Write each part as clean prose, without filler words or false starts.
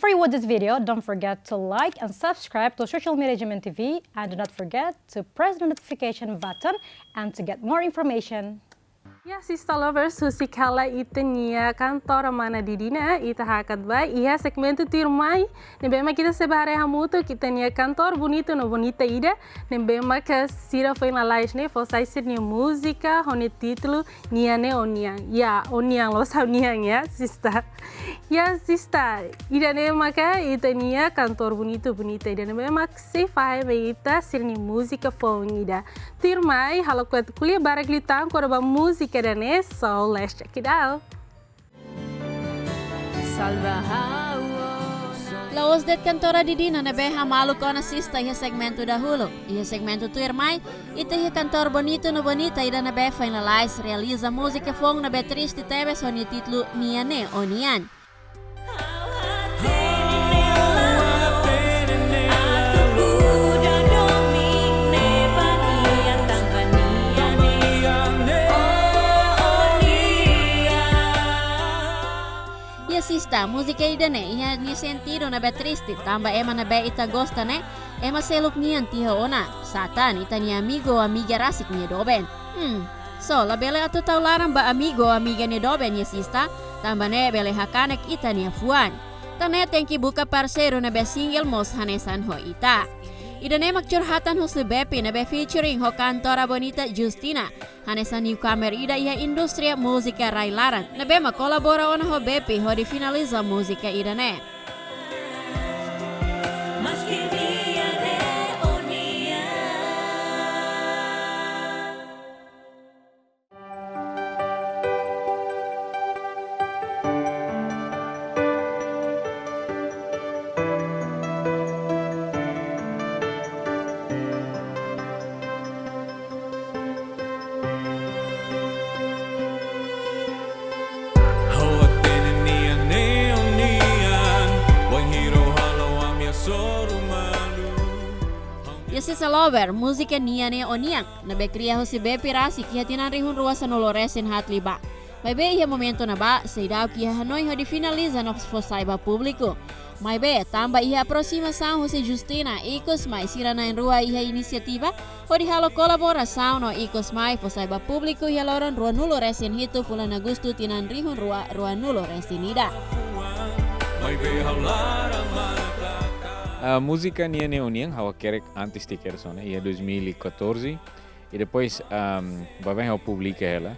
Before you watch this video, don't forget to like and subscribe to Social Media Jaman TV, and do not forget to press the notification button and to get more information. Ya, sista lovers, husi kala ita nia kantor mana didina ita hakat ba iya segmento tirmai nembema kita sebare hamuto kita nia kantor bonito no bonita ida nembema que sira foi na live ne fosai sir nia música hone título nia ne oniang ya oniang lo sa oniang ya sista ya sista ida ne maka ita nia kantor bonito bonita ida nembema se fai be ita sir nia música fon ida tirmai halo kuat kuliah barak litang korba música so let's check it out. Laos det kantora didina na beha malu ko na sista iha segmento dahulu. Iha segmento tu irmai, ita iha kantor bonito no bonita ida na be finalize realiza música fong na be triste tebe so ni titlo Niane o Nian. Sista, música ida ne, iha ni sentido na be triste, tamba ema na be ita gosta ne, ema seluk nian tiha ona, satan ita ni amigo amiga rasik ni doben. So, la bele atu taularan ba amigo amiga ni doben ya sista, tamba ne bele hakanek ita ni afuan. Tane tengki buka parceiro na be single mos hanesan ho ita. Ida ne magcurhatan ho si Bepi na be featuring ho kantora bonita Justina. Hanesan newcomer ida iha industria musika railaran. Na be makolabora ona ho Bepi ho di finaliza musika ida ne. Sisa lover, musika Niane o Niang, na be kriya ho si Bepi Rasik iha tinanrihun ruwa sa noloresin hatli ba. May be iha momento na ba, sa idaw kiha hanoy ho di finaliza no fosay ba publiko. May be, tamba iha aproximação ho si Justina, ikos mai sira na ruwa iha inisiativa, ho di halo kolaboração no ikos mai fosay ba publiko iha loron ruwa noloresin hito fulan Agusto tinanrihun ruwa noloresin ida. May be música Niane o Niang hawa kerek antes de Kersona, ia 2014 e depois bavem ao publica ela,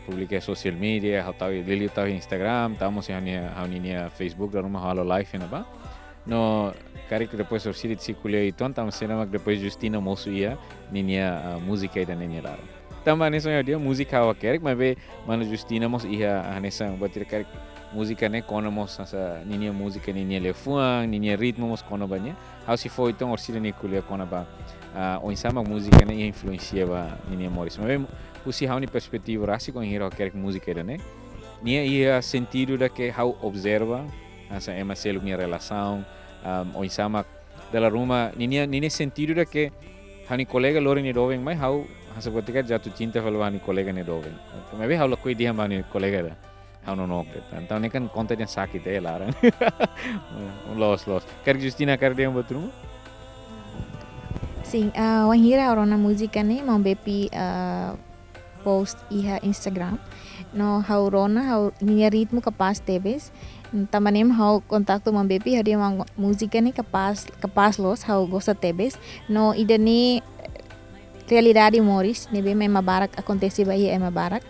publica social media, hau tau lili tau Instagram, tamo se haunia Facebook da rumah halo live na ba. No kerek depois orsiri tsikulia iton tamo se namak depois Justina mosu ia ninia música ida ninia lara. Tamo anesa dia música hawa kerek, mas be mana Justina mos ia anesa batir kerek música ne kono mos asa ninia música ninia lefuang ninia ritmo mos kono banyak how si foi então orsila ni kulia kono ba o insama música ne influencia ba ninia moris mas usi how ni perspectiva rasi com hiro kerek música ne nia ia sentido da que how observa asa ema selu minha relação o insama dela ruma ninia sentido da que hani colega lori ni doven mai how asa botika jatuh cinta kalau hani colega ni doven mas be how la koi dia mani colega da não então nem kan conta yang sakit lah orang los quer Justina quer dia betul sim wanhira orang na música ne mau Bepi post iha Instagram no hau rona hau niya ritmo kapas tebes tamanem hau kontakto mau Bepi hari mau música ne kapas los hau gosta tebes no idani realidade moris nebe mema barak acontece ba ia ema barak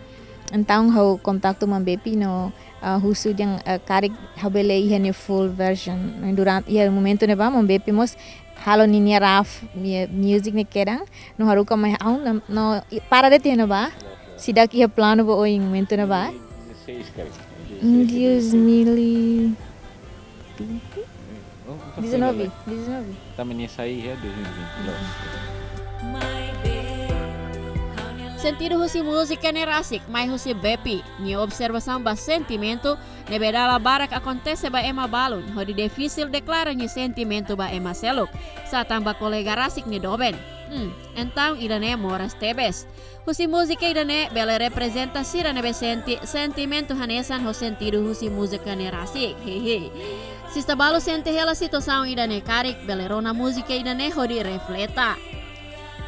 então hau kontakto mam Bepi no husu yang karik habele iha ne full version durante ia momento ne ba mam Bepi mos halo ninia raf music ne kedang no haru ka mai aun no para de tena ba sidak ia plano bo oi momento ne ba 2019 também saí ya 2020 Sentido husi música ne rasik, mai husi Bepi, ni observação ba sentimento, ne bedala barak acontece ba ema balun, hodi difícil declara ni sentimento ba ema seluk, sa tamba kolega rasik ni doben. Então idane moras tebes. Husi música idane bela representa sira ne be sentimento hanesan ho sentido husi música ne rasik. Hehe. Sista balo sente hela situação idane karik belerona música idane hodi refleta.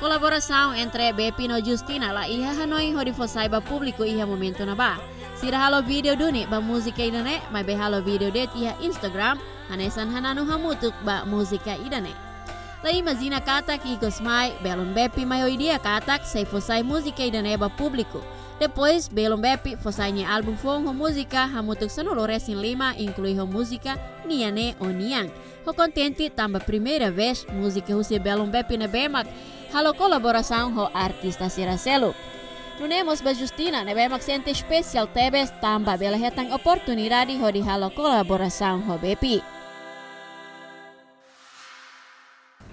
Colaboração entre Bepi no Justina la iha hanoi hodi fosai ba público iha momento na ba. Sira halo video duni ba música idane, mai be halo video det iha Instagram, hanesan hananu hamutuk ba música idane. La imagina katak igos mai, belum Bepi mai idea katak sei fosai música idane ba público. Depois, belum Bepi fosainya album fong ho música hamutuk sanulo resin 5 inclui ho música Niane o Niang. Ho contente tamba primeira vez música husi belum Bepi ne bemak halo colaboração ho artista Siracelo. Nunemos ba Justina ne bemak sente especial tebes tamba bela hetang oportunidade ho di halo colaboração ho Bepi.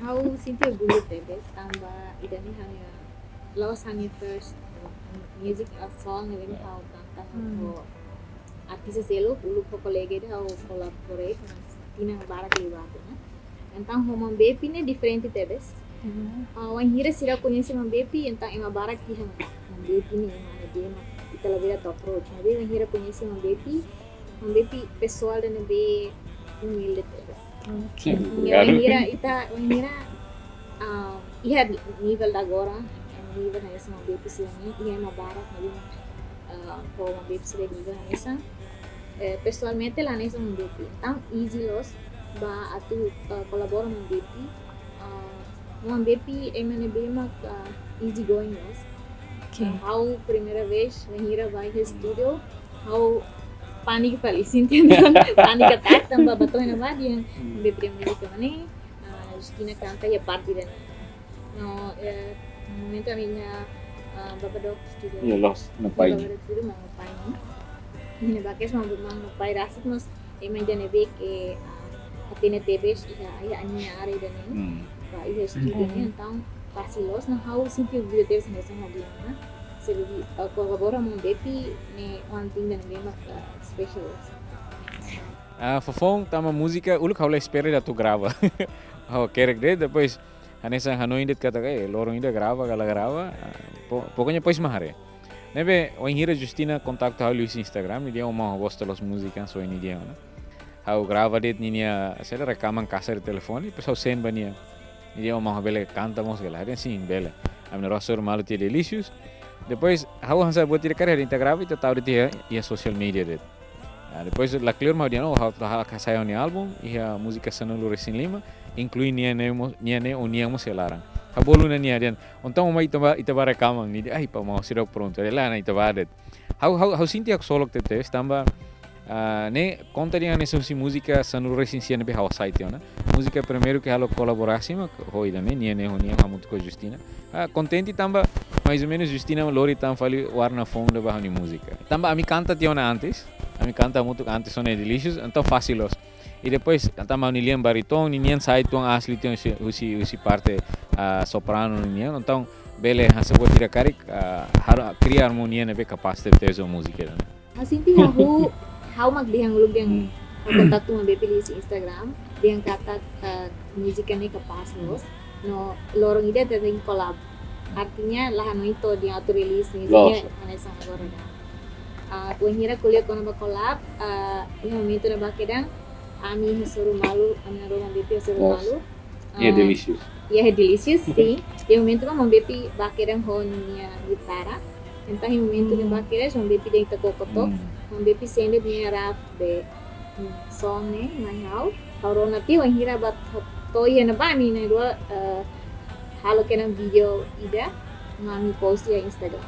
How sinti gulu tebes tamba idani hanya lost hanya first music song even how kanta ho artista selo ulu ko kolege how collaborate tina barak liwat na entang ho mam Bepi ne different tebes wan hira sira conhece mam Bepi entang ema barak ti ham Bepi ne ema de ma itala vera to approach nabe wan hira conhece mam Bepi pessoal ne be humilde tebes Wanhira iha nível da agora nível nessa uma Bepi sila ni iha uma barak nabi ko uma Bepi sila nível nessa pessoalmente lá nessa uma Bepi tão easy los ba atu colabora uma Bepi emane bema easy going los how primeira vez Wanhira vai ke studio how panik kali sintian panik attack tamba bato na ba dia Bepi music mane Justina canta ya parte dan no momento a minha baba dok studio Iya los na pai. baba dok studio mau pai ni bakes mau pai rasik nos emang jane be ke atine tebes ya anya are dan ni ba iya studio ni então pasi los na how sinti video tebes nessa dia na selugi colabora com Bepi ne one thing dan bem special Fofong tama música uluk haula espera da tu grava. Hau kerek de depois hanesa hanoi indet kata lorong ida grava gala grava. Pokoknya pois mahare. Nebe Wanhira Justina kontakto hau Luis Instagram ni dia mau gosta los música so ini dia na. Hau grava det ni nia sela rekaman casa de telefone, pessoal sen bania. Ni dia mau bele cantamos gala, ada sim bele. Amna rosor malu ti delicious. Depois hau hansa buat ti carreira integrava e tahu dia ia social media det. Depois la clear mau dia no hau kasaya ni album ia música sanulu resin 5 inclui niane o niamo selarang. Habolu na niya diyan. Untang umay itaba rekaman ni ay pa mau sira pronto. Ela na itaba det. Hau sinti ak solok tetes tamba ne conta dia nessa música sanulu resin sian be hau site na. Música primeiro que halo colaborasse ma hoida ne niane o niamo muito com Justina. Contente tamba mais ou menos Justina lori tam fali warna fong de bahani música. Tamba ami canta tiona antes. Ami canta muito antes son delicious, então facilos. E depois tamba nilian bariton, nilian sai tuang asli tiang usi parte soprano nilian, então bele hasa buat tira karik cria harmonia nebe capaz de ter música. Sinti how maglihang lugang kontak tu Bepi di Instagram, dia kata musika ni kapas los, no lorong ide tentang collab. Artinya lah no itu dia auto release musiknya Vanessa Gorda. Wanhira kuliah kono ba collab, ia momento na bakedang ami hasuru malu, ami aroma Bepi hasuru malu. Iya delicious. Iya delicious sim. Dia momento ma Bepi bakedang honia gitara. Entah yang momento na bakedang so Bepi deng takokotok, Bepi sende punya rap de song ne mahau. Corona ti Wanhira bat toy na ba ni na dua halo kena video ida ngami post ya Instagram.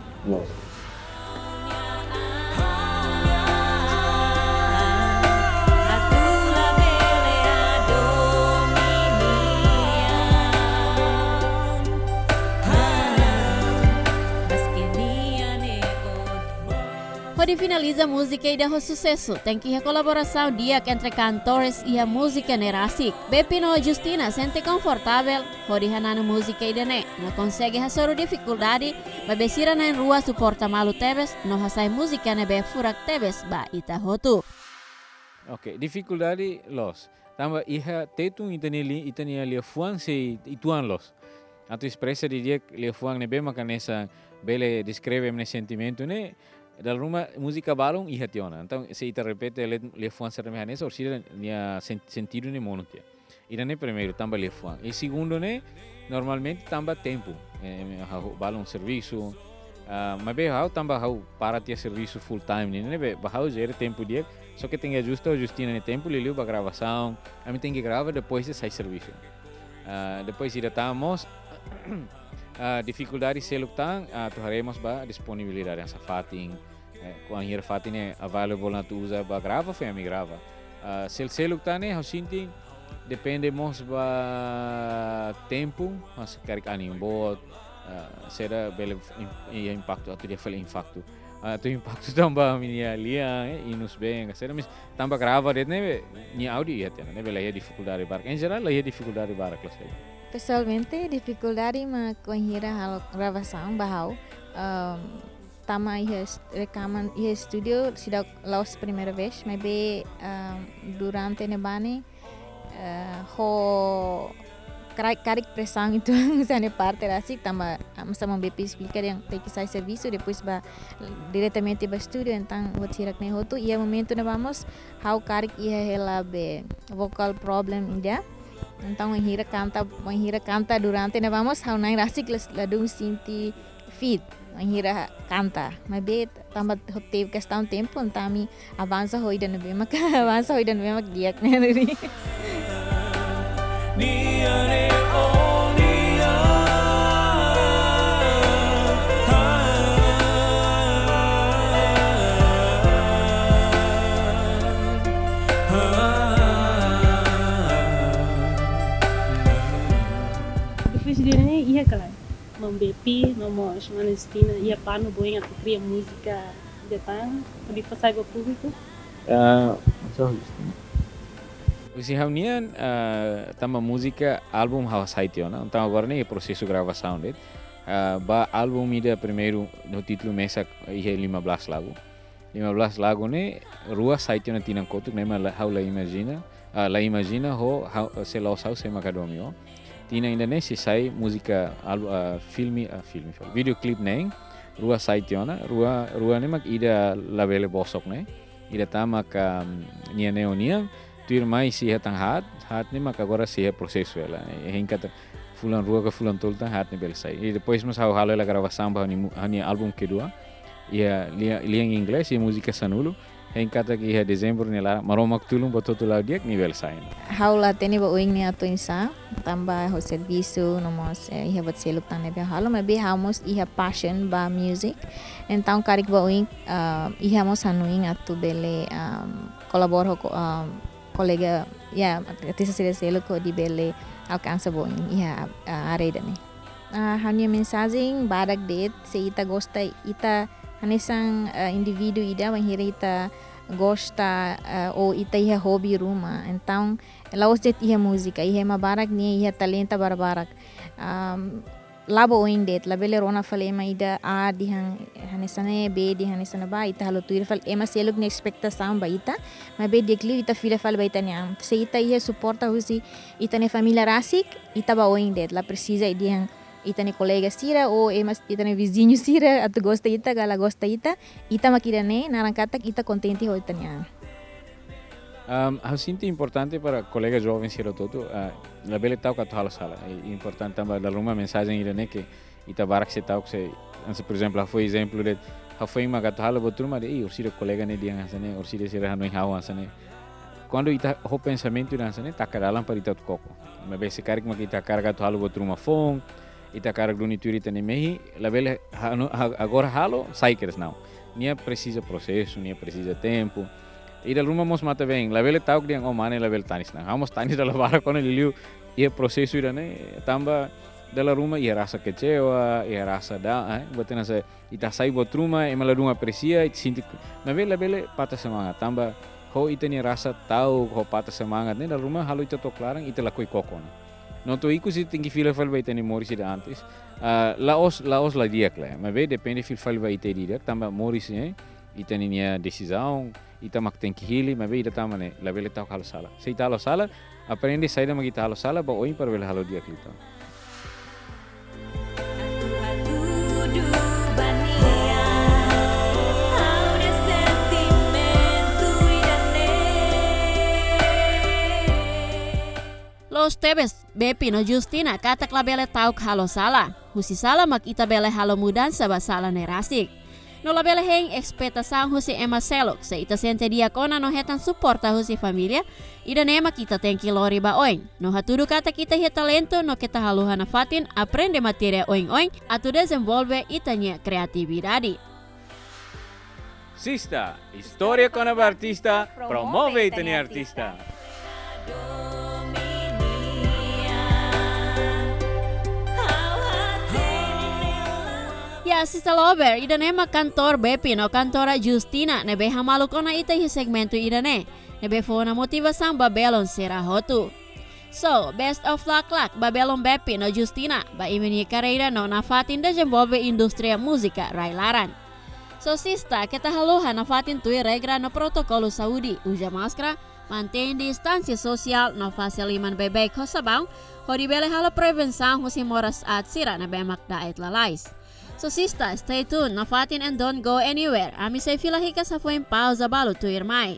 Hodi finaliza música e deu sucesso. Tem que a colaboração dia entre cantores e a música nerasik. Bepi no Justina sente confortável. Hodi hanano música e dene. Não consegue hasoro dificuldade. Mas besira na rua suporta malu tebes. No hasai música nebe furak tebes ba ita hotu. Ok, dificuldade los. Tamba iha tetun itani ali fuang se ituan los. Atu expressa de dia le fuang nebe makanesa bele descreve mne sentimento ne dalam rumah música balão e hationa. Então, se ita repete lefuan serme hanesa, orsida nia sentido ne monotia. Ida ne primeiro tamba lefuan. E segundo ne normalmente tamba tempo. Balão serviço. Mas bem, hau tamba hau para ter serviço full time ne be hau gera tempo dia. Só que tem ajusta justina ne tempo liliu para gravação. A mim tem que gravar depois de sair serviço. Depois ida tamos dificuldade se lutang tuharemos ba disponibilidade essa fating quando hier fating é available na tu usa ba grava foi a mi grava se lutang ne hau sinti depende mos ba tempo mas karik aning bot será bele impacto atu dia fala impacto tu impacto tamba minia lia inus bem será mis tamba grava det ne ni audio ya tena ne bele dificuldade bar em geral la dificuldade bar kelas. Pessoalmente, dificuldade ma conhira hal gravação bahau. Tama ia rekaman ia studio sidak laos primeira vez, mas be durante nebane ho karik pressão itu misalnya parte assim tama sama BP explicar yang tem que sair serviço depois ba diretamente ba studio então vou tirar ne hotu ia momento ne vamos how karik ia hela be vocal problem india. Então menghira canta durante ne vamos how nai rasik ladung sinti feed menghira canta mas be tambah teve questão tempo então mi avança hoida ne be mak avança hoida ne be mak diak ne ri Presiden ia kalai membepi nomo Palestina ia pano boing atau cria música datang di pasai go público Usi reunião tama música álbum house site na então agora nem processo gravação det ba álbum ida primeiro no título mesa ia 15 lagu ne rua site na tinang kotuk nema how la imagina ho se la usau se macadamio tina Indonesia sai música videoclip neng rua site na rua ne mak ida labele bosok ne ida tama ka nia neonia tuir mai si hatang hat ne mak agora si processo ela hingkata fulan rua ke fulan tolta hat ne bel sai e depois mas how halo la gravação ba ni album kedua ia lia em inglês e música sanulo hingkata ki ha dezembro ne la maromak tulung bototo la diak ni bel sai haula teni ba uing ni ato insa tambah ho serviço nomos iha bat seluk tane be halo maybe hamos iha passion ba music então karik ba uing iha mos hanuing atu bele kolabor ho colega ya artista seluk ko di bele alcança bo iha areda ne hanya mensagem badak det se ita gosta ita hanesang indivíduo ida wanhira ita gosta ou ita ia hobby rumah então laos det ia música ia mabarak ni ia talenta barbarak labo oing det labele rona fale ema ida dihang hanesane be di hanesana ba ita halo tuir fal ema seluk ni expectação ba ita ma be dekli ita file fal ba ita nyam se ita ia suporta husi ita ne família rasik ita ba oing det la precisa idihang ita ne colega sira ou emas ita ne vizinho sira atu gosta ita gala gosta ita makira ne narangkatak ita contente ho ita nya eu sinto importante para colegas jovens sira todo la bele tau ka thala sala importante também dar uma mensagem ira ne que ita barak se tau se por exemplo foi exemplo de foi uma gathala boturma de sira colega ne dia hasane or sira hanu hawa hasane quando ita ho pensamento ira hasane takadalam para ita koko mas be se karik makita karga thala boturma fong ita karak duni turita ne mehi labele agora halo sai keres não nia precisa processo nia precisa tempo ida ruma mos mata bem labele tauk diang mane label tanis na hamos tanis dala bara con liu ia processo ida ne tamba dala ruma ia rasa kecewa ia rasa botena se ita sai botruma e maladunga aprecia e sinti labele pata semangat tamba ho ita ni rasa tau ho pata semangat ne dala ruma halo ita to clarang ita lakoi kokon no to iku si tingi fila fal baita ni Morris ida antes laos la diak la mas be depende fil fal baita diak tamba Morris ita ni nia decisão ita mak tem que hili mas be ida tama ne la bele tau halo sala se ita halo sala aprende saida magita halo sala ba oin para bele halo diak lita post tebes bepi no Justina katak labele tauk halo sala. Husi sala mak ita bele halo mudansa ba sala nerasik. No labele heng ekspektasang husi Emma Selok sa ita sente diakona no hetan suporta husi familia ida nema kita tengki lori ba oing. No hatudu kata kita he talento no kita haluhana fatin aprende materia oing atu desenvolve itanya kreatividade. Sista, historia con el artista, promueve Itania artista. Ya, Sista Lover, ida nema kantor bepi no kantora Justina nebe hamalu kona ita hi segmento ida ne. Nebe fona motivação Babelon será hotu. So, best of luck Babelon bepi no Justina, ba imeni carreira no na fatin desenvolve industria música railaran. So, Sista, kita haluhan na fatin tui regra no protokolo saúde, uja máscara, mantém distância social, no fase liman bebê kosabang, hori bele halo prevenção husi moras at sira na bemak daet lalais. So Sista, stay tuned, no fatin and don't go anywhere. Ami say filahika sa fueng pausa balo tu irmai.